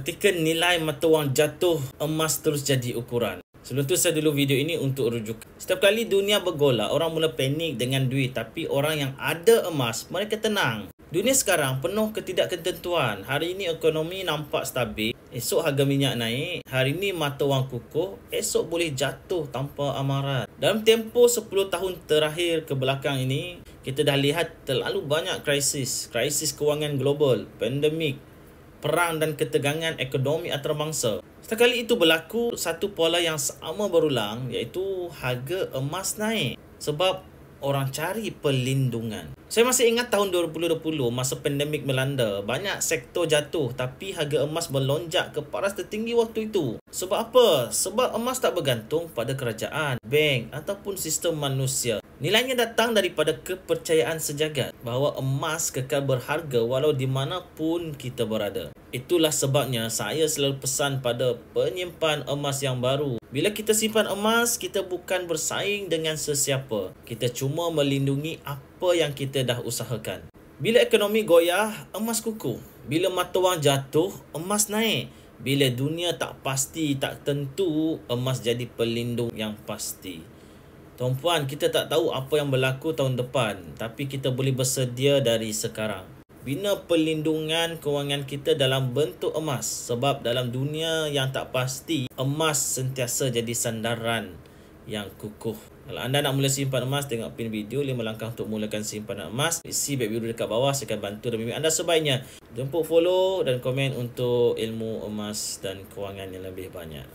Ketika nilai mata wang jatuh, emas terus jadi ukuran. Sebelum tu saya dulu video ini untuk rujuk. Setiap kali dunia bergolak, orang mula panik dengan duit. Tapi orang yang ada emas, mereka tenang. Dunia sekarang penuh ketidakketentuan. Hari ini ekonomi nampak stabil. Esok harga minyak naik. Hari ini mata wang kukuh. Esok boleh jatuh tanpa amaran. Dalam tempoh 10 tahun terakhir ke belakang ini, kita dah lihat terlalu banyak krisis. Krisis kewangan global, pandemik, perang dan ketegangan ekonomi antarabangsa. Setiap kali itu berlaku, satu pola yang sama berulang, iaitu harga emas naik. Sebab orang cari perlindungan. Saya masih ingat tahun 2020, masa pandemik melanda, banyak sektor jatuh tapi harga emas melonjak ke paras tertinggi waktu itu. Sebab apa? Sebab emas tak bergantung pada kerajaan, bank ataupun sistem manusia. Nilainya datang daripada kepercayaan sejagat bahawa emas kekal berharga walau di mana pun kita berada. Itulah sebabnya saya selalu pesan pada penyimpan emas yang baru. Bila kita simpan emas, kita bukan bersaing dengan sesiapa. Kita cuma melindungi apa yang kita dah usahakan. Bila ekonomi goyah, emas kukuh. Bila mata wang jatuh, emas naik. Bila dunia tak pasti, tak tentu, emas jadi pelindung yang pasti. Tuan-puan, kita tak tahu apa yang berlaku tahun depan, tapi kita boleh bersedia dari sekarang. Bina perlindungan kewangan kita dalam bentuk emas. Sebab dalam dunia yang tak pasti, emas sentiasa jadi sandaran yang kukuh. Kalau anda nak mula simpan emas, tengok pin video 5 langkah untuk mulakan simpanan emas. Isi back video dekat bawah, saya akan bantu dan bimbing anda sebaiknya. Jemput follow dan komen untuk ilmu emas dan kewangan yang lebih banyak.